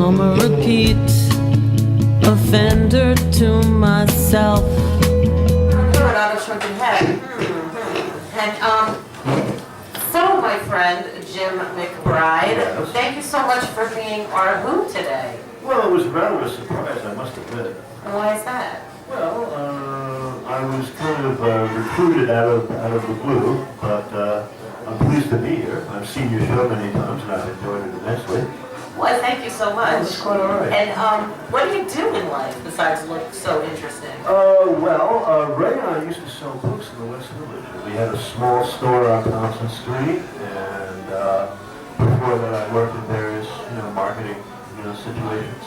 I'm a repeat offender to myself. Good, Otto Shrunken head. And so my friend Jim McBride, thank you so much for being our Who today. Well, it was rather a surprise, I must admit. And why is that? Well, I was kind of recruited out of the blue, but I'm pleased to be here. I've seen your show many times and I've enjoyed it immensely. Well, thank you so much. It's quite all right. And what do you do in life besides look so interesting? Well, Ray and I used to sell books in the West Village. We had a small store on Thompson Street, and before that I worked in various, marketing, situations.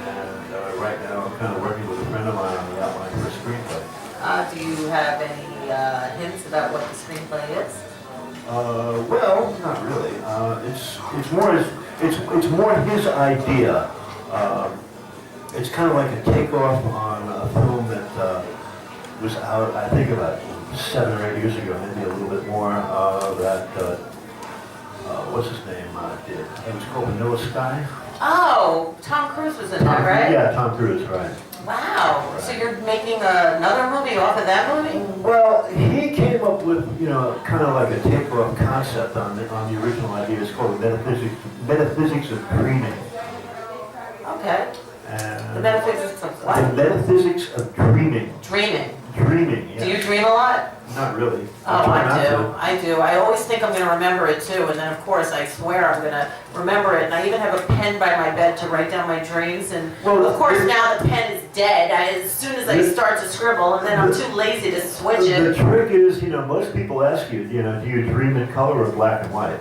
And right now I'm kind of working with a friend of mine on the outline for a screenplay. Do you have any hints about what the screenplay is? Well, not really. It's more his idea. It's kind of like a takeoff on a film that was out, I think, about 7 or 8 years ago, maybe a little bit more. What's his name? Did. It was called Vanilla Sky. Oh, Tom Cruise was in that, right? Yeah, Tom Cruise, right. Wow. So you're making another movie off of that movie? Well, he came up with, kind of like a takeoff concept on the original idea. It's called Metaphysics of Dreaming. Okay. And the metaphysics of what? The metaphysics of dreaming. Dreaming. Dreaming, yeah. Do you dream a lot? Not really. Oh, I do. I always think I'm going to remember it too, and then of course I swear I'm going to remember it, and I even have a pen by my bed to write down my dreams, and of course now the pen is dead as soon as I start to scribble, and then I'm too lazy to switch it. The trick is, most people ask you, do you dream in color or black and white?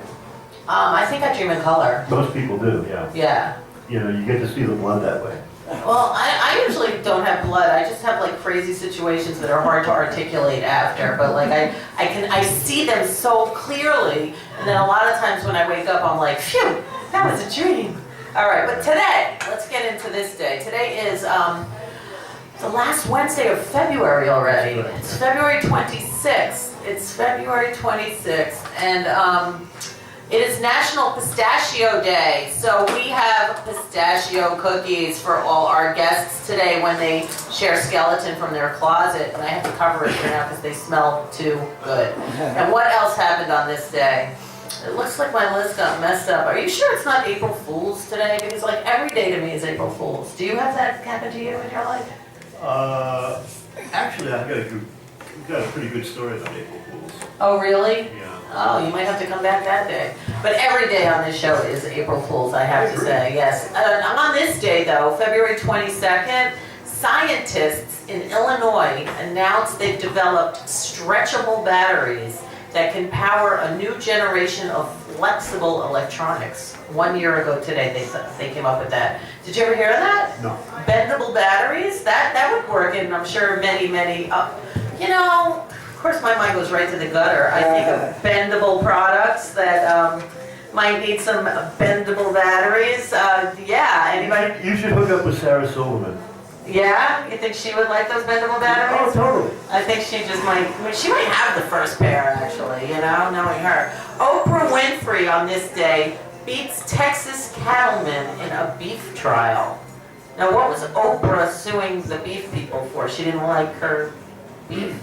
I think I dream in color. Most people do, yeah. Yeah. You get to see the blood that way. Well, I usually don't have blood. I just have like crazy situations that are hard to articulate after. But like I see them so clearly, and then a lot of times when I wake up, I'm like, phew, that was a dream. All right, but today, let's get into this day. Today is the last Wednesday of February already. It's February 26th. It's February 26th, and it is National Pistachio Day, so we have pistachio cookies for all our guests today when they share skeleton from their closet, and I have to cover it for now because they smell too good. And what else happened on this day? It looks like my list got messed up. Are you sure it's not April Fool's today? Because like every day to me is April Fool's. Do you have that happen to you in your life? Actually, I've got a pretty good story about April Fool's. Oh, really? Yeah. Oh, you might have to come back that day. But every day on this show is April Fool's, I have to say, yes. On this day, though, February 22nd, scientists in Illinois announced they've developed stretchable batteries that can power a new generation of flexible electronics. 1 year ago today, they came up with that. Did you ever hear of that? No. Bendable batteries? That would work, and I'm sure many, of course, my mind goes right to the gutter. I think of bendable products that might need some bendable batteries. Yeah, anybody? You should hook up with Sarah Silverman. Yeah? You think she would like those bendable batteries? Oh, totally. I think she just might, she might have the first pair, actually, knowing her. Oprah Winfrey on this day beats Texas cattlemen in a beef trial. Now, what was Oprah suing the beef people for? She didn't like her beef.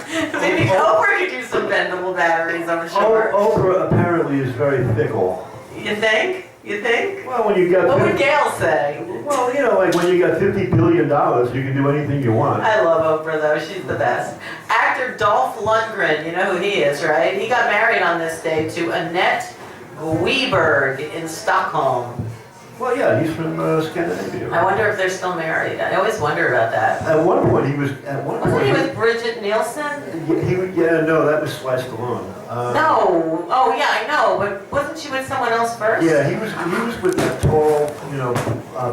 Maybe Oprah could use some bendable batteries, I'm sure. Oprah apparently is very fickle. You think? You think? Well, when you got... What would Gail say? Well, like when you got $50 billion, you can do anything you want. I love Oprah, though. She's the best. Actor Dolph Lundgren, you know who he is, right? He got married on this day to Annette Guiberg in Stockholm. Well, yeah, he's from Scandinavia. Right? I wonder if they're still married. I always wonder about that. At one point, he was... Wasn't he with Bridget Nielsen? No, that was Sly Stallone. No. Oh, yeah, I know. But wasn't she with someone else first? Yeah, he was with that tall,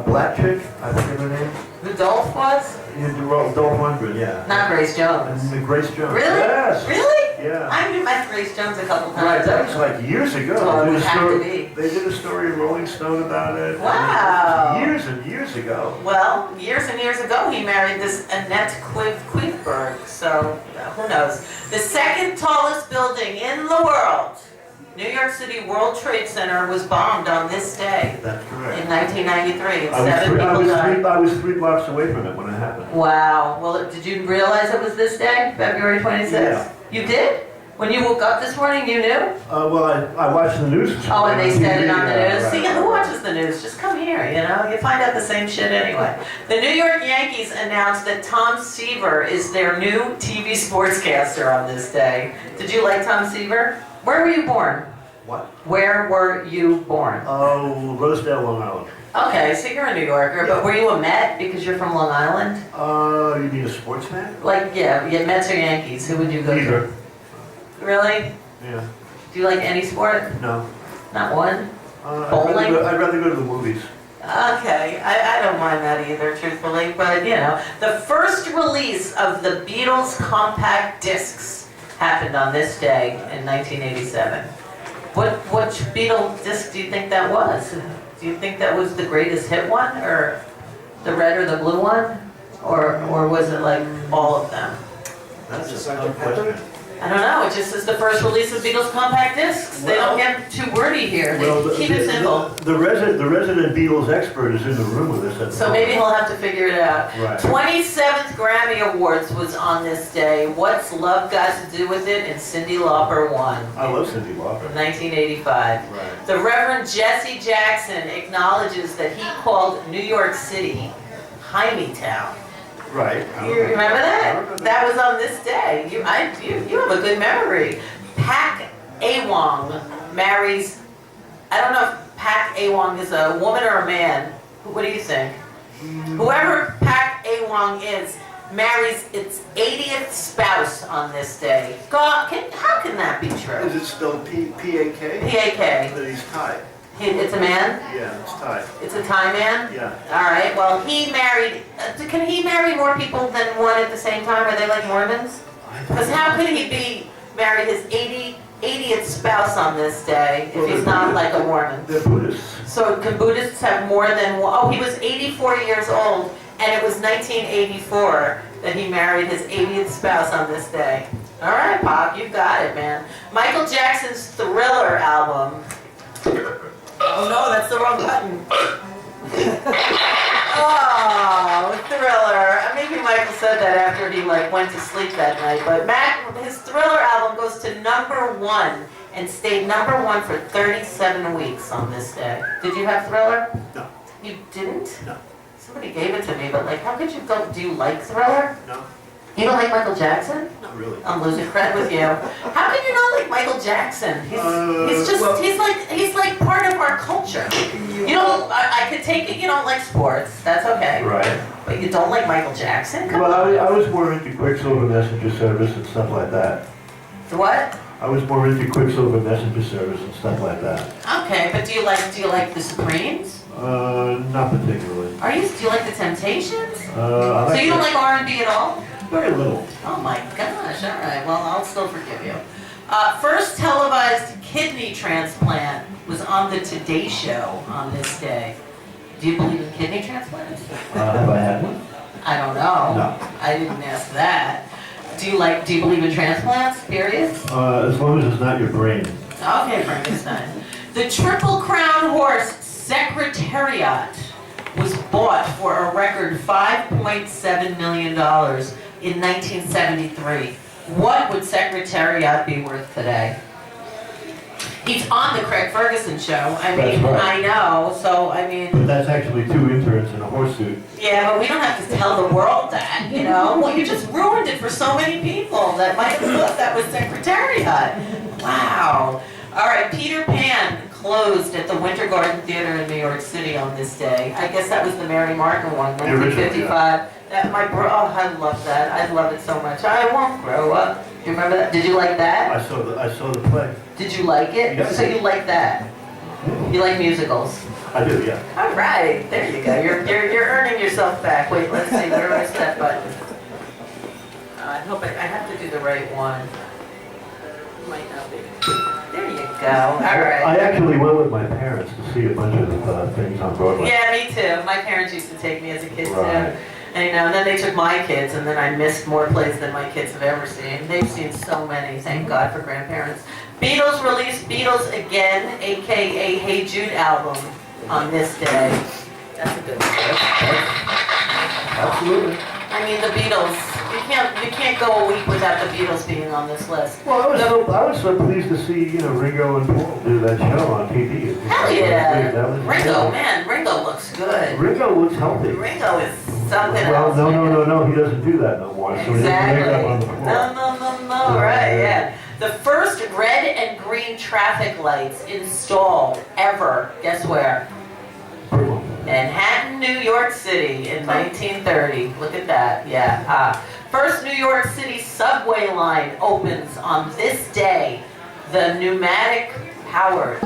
black chick. I forget her name. Who Dolph was? Yeah, Dolph Lundgren, yeah. Not Grace Jones. And Grace Jones. Really? Yes. Really? Yeah. I met Grace Jones a couple times. Right, that was like years ago. Oh, it would have to be. They did a story in Rolling Stone about it. Wow. Years and years ago. Well, years and years ago, he married this Annette Guiberg, so who knows. The second tallest building in the world New York City World Trade Center was bombed on this day That's in correct. 1993, and I was 7 three- I people was died. three- I was 3 blocks away from it when it happened. Wow. Well, did you realize it was this day, February 26th? Yeah. You did? When you woke up this morning, you knew? Well, I watched the news. this Oh, and they morning said it TV, on the news. right. See, who watches the news? Just come here, you know? You find out the same shit anyway. The New York Yankees announced that Tom Seaver is their new TV sportscaster on this day. Did you like Tom Seaver? Where were you born? What? Where were you born? Oh, Rosedale, Long Island. Okay, so you're a New Yorker, but were you a Met because you're from Long Island? You mean a sportsman? Like, yeah, Mets or Yankees, who would you go to? Neither. Really? Yeah. Do you like any sport? No. Not one? Bowling? I'd rather go to the movies. Okay, I don't mind that either, truthfully, but you know, the first release of the Beatles compact discs happened on this day in 1987. Which Beatle disc do you think that was? Do you think that was the greatest hit one, or the red or the blue one, or was it like all of them? That's a tough question. I don't know. It just says the first release of Beatles compact discs. They don't get too wordy here. They keep it simple. The resident Beatles expert is in the room with us at the So moment. maybe he'll have to figure it out. Right. 27th Grammy Awards was on this day. What's Love Got to Do with It? And Cyndi Lauper won. I love Cyndi Lauper. 1985. Right. The Reverend Jesse Jackson acknowledges that he called New York City Hymietown. Right. You remember I that? remember That was on this day. You have a good memory. Pak Awong marries, I don't know if Pak Awong is a woman or a man. What do you think? Whoever Pak Awong is marries its 80th spouse on this day. God, how can that be true? Is it spelled P-A-K? P-A-K. But he's Thai. It's a man? Yeah, it's Thai. It's a Thai man? Yeah. All right, well, he married, can he marry more people than one at the same time? Are they like Mormons? Because how could he marry his 80th spouse on this day if he's not like a Mormon? They're Buddhists. So can Buddhists have more than one? Oh, he was 84 years old, and it was 1984 that he married his 80th spouse on this day. All right, Pop, you got it, man. Michael Jackson's Thriller album. Oh no, that's the wrong button. Oh, Thriller. Maybe Michael said that after he went to sleep that night. But his Thriller album goes to #1 and stayed #1 for 37 weeks on this day. Did you have Thriller? No. You didn't? No. Somebody gave it to me, but how could you go? Do you like Thriller? No. You don't like Michael Jackson? Not really. I'm losing credit with you. How can you not like Michael Jackson? He's like part of our culture. You don't. I could take it. You don't like sports. That's okay. Right. But you don't like Michael Jackson? Come Well, on. I was more into Quicksilver Messenger Service and stuff like that. What? I was more into Quicksilver Messenger Service and stuff like that. Okay, but do you like the Supremes? Not particularly. Do you like the Temptations? I So you don't like R&B at all? Very little. Oh my gosh, all right, well, I'll still forgive you. First televised kidney transplant was on the Today Show on this day. Do you believe in kidney transplants? Have I had one? I don't know. No. I didn't ask that. Do you believe in transplants, period? As long as it's not your brain. Okay, Frankenstein. The Triple Crown horse Secretariat was bought for a record $5.7 million in 1973. What would Secretariat be worth today? He's on the Craig Ferguson show. I mean, That's right. I know, so I mean... But that's actually 2 interns in a horse suit. Yeah, but we don't have to tell the world that, you know? Well, you just ruined it for so many people that might have thought that was Secretariat. Wow. All right, Peter Pan closed at the Winter Garden Theater in New York City on this day. I guess that was the Mary Martin one, The original, 1955. I love that. I love it so much. I won't grow up. Do you remember that? Did you like that? I saw the play. Did you like it? Yes. So you like that? You like musicals? I do, yeah. All right, there you go. You're earning yourself back. Wait, let's see. Where is that button? I hope I have to do the right one. Might not be. There you go. All right. I actually went with my parents to see a bunch of things on Broadway. Yeah, me too. My parents used to take me as a kid Right. too. And then they took my kids, and then I missed more plays than my kids have ever seen. They've seen so many. Thank God for grandparents. Beatles released Beatles Again, aka Hey Jude album on this day. That's a good one. Absolutely. I mean, the Beatles, you can't go a week without the Beatles being on this list. Well, I was so pleased to see, Ringo and Paul do that show on TV. Hell yeah. That was Ringo, man, Ringo looks good. Ringo looks healthy. Ringo is something Well, else. no, he doesn't do that no more. So he doesn't make up on the floor. No, right, yeah. The first red and green traffic lights installed ever, guess where? Manhattan, New York City in 1930. Look at that, yeah. First New York City subway line opens on this day, the pneumatic powered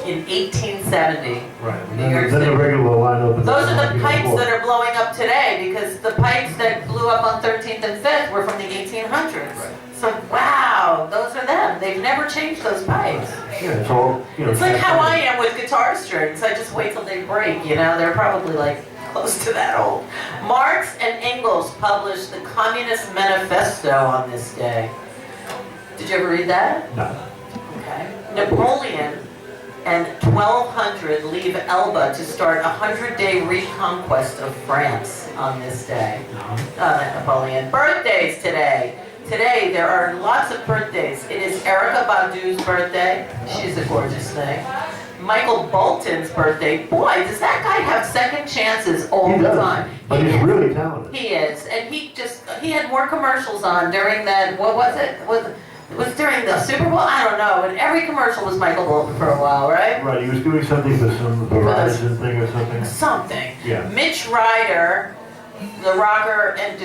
in 1870. Right. New York Then City. the regular line opens. Those are the pipes that are blowing up today, because the pipes that blew up on 13th and 5th were from the 1800s. Right. So, wow, those are them. They've never changed those pipes. Yeah, it's all, It's like how I am with guitar strings. I just wait till they break, They're probably like close to that old. Marx and Engels published the Communist Manifesto on this day. Did you ever read that? No. Okay. Napoleon and 1200 leave Elba to start a 100-day reconquest of France on this day. Napoleon. Birthdays today. Today, there are lots of birthdays. It is Erykah Badu's birthday. She's a gorgeous thing. Michael Bolton's birthday. Boy, does that guy have second chances all He the does, time. but he's really talented. He is. And he had more commercials on during that, what was it? It was during the Super Bowl? I don't know. And every commercial was Michael Bolton for a while, right? Right, he was doing something for some Verizon thing or something. Something. Yeah. Mitch Ryder, the rocker and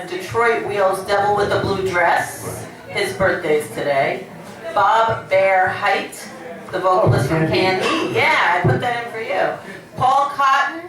Detroit Wheels Devil with a Blue Dress. His birthday's today. Bob Bear Height, the vocalist from Candy. Yeah, I put that in for you. Paul Cotton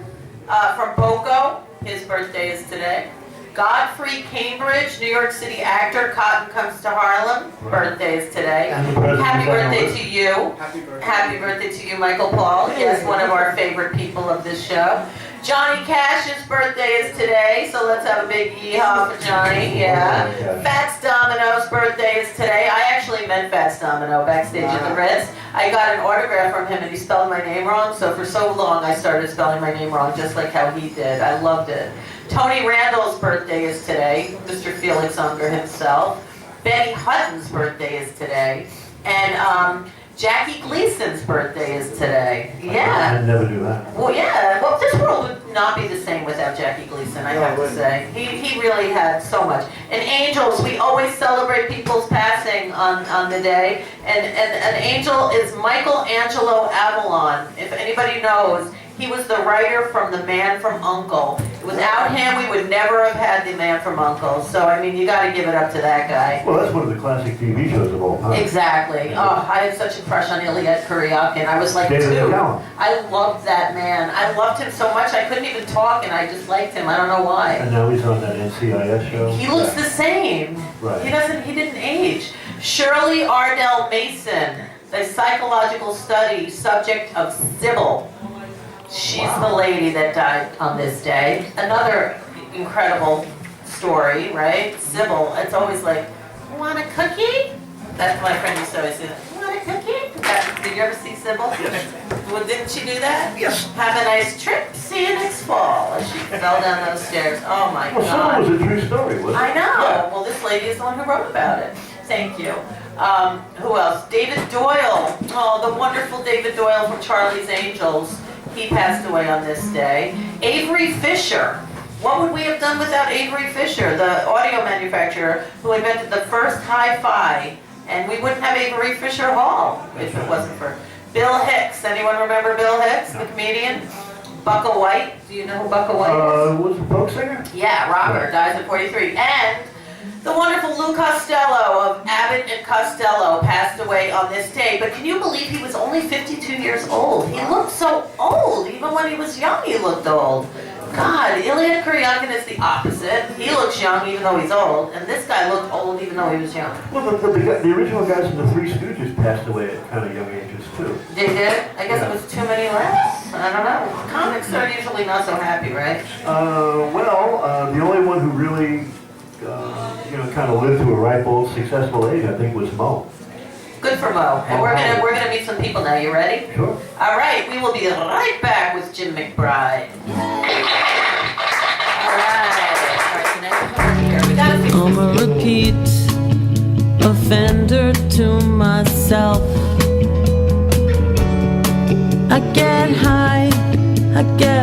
from Boko. His birthday is today. Godfrey Cambridge, New York City actor. Cotton Comes to Harlem. Birthday is today. Happy birthday to you. Happy birthday to you, Michael Paul. Yes, one of our favorite people of this show. Johnny Cash's birthday is today, so let's have a big yeehaw for Johnny, yeah. Fats Domino's birthday is today. I actually met Fats Domino backstage at the Ritz. I got an autograph from him and he spelled my name wrong, so for so long I started spelling my name wrong just like how he did. I loved it. Tony Randall's birthday is today, Mr. Felix Unger himself. Betty Hutton's birthday is today. And Jackie Gleason's birthday is today. Yeah. I never knew that. Well, yeah. Well, this world would not be the same without Jackie Gleason, I have to say. He really had so much. And angels, we always celebrate people's passing on the day. And an angel is Michelangelo Avalon. If anybody knows, he was the writer from The Man from U.N.C.L.E. Without him, we would never have had The Man from U.N.C.L.E. So, I mean, you got to give it up to that guy. Well, that's one of the classic TV shows of all time. Exactly. Oh, I had such a crush on Iliad Kuryakin. I was like David 2. McCallum. I loved that man. I loved him so much I couldn't even talk, and I just liked him. I don't know why. And now he's on that NCIS show. He looks the same. Right. He didn't age. Shirley Ardell Mason, the psychological study subject of Sybil. She's the lady that died on this day. Another incredible story, right? Sybil, it's always like, want a cookie? That's my friend used to always say, want a cookie? Did you ever see Sybil? Yes. Well, didn't she do that? Yes. Have a nice trip, see you next fall. As she fell down those stairs. Oh my Well, God. Sybil was a true story, wasn't it? I know. Yeah. Well, this lady is the one who wrote about it. Thank you. Who else? David Doyle. Oh, the wonderful David Doyle from Charlie's Angels. He passed away on this day. Avery Fisher. What would we have done without Avery Fisher, the audio manufacturer who invented the first hi-fi? And we wouldn't have Avery Fisher Hall if it wasn't for Bill Hicks. Anyone remember Bill Hicks, the comedian? Bucka White. Do you know who Bucka White is? Was a folk singer? Yeah, rocker, dies at 43. And the wonderful Lou Costello of Abbott and Costello passed away on this day. But can you believe he was only 52 years old? He looked so old. Even when he was young, he looked old. God, Iliad Kuryakin is the opposite. He looks young even though he's old. And this guy looked old even though he was young. Well, the original guys in the Three Stooges passed away at kind of young ages, too. They did? I guess it was too many laughs. I don't know. Comics are usually not so happy, right? The only one who really, kind of lived to a ripe old successful age, I think, was Mo. Good for Mo. And we're gonna meet some people now. You ready? Sure. All right, we will be right back with Jim McBride. All right, so now come over here. We gotta fix I'm a this. repeat offender to myself. I get high, I get